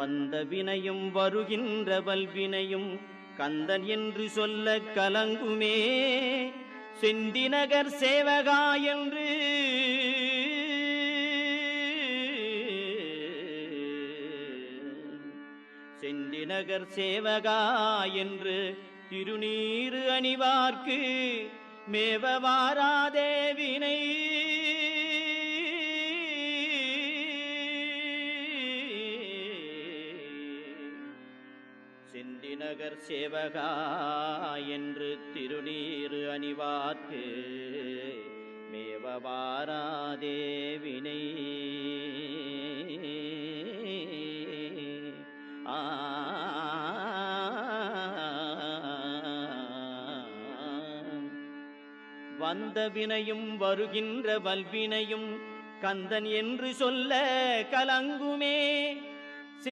வந்த வினையும் வருகின்ற வல்வினையும் கந்தன் என்று சொல்ல கலங்குமே. செந்திநகர் சேவகா என்று செந்திநகர் சேவகா என்று திருநீறு அணிவார்க்கு மேவவாராதே வினை. செந்திநகர் சேவகா என்று திருநீறு அணிவார்க்கு மேவவாராதே வினை. வந்த வினையும் வருகின்ற வல்வினையும் கந்தன் என்று சொல்ல கலங்குமே.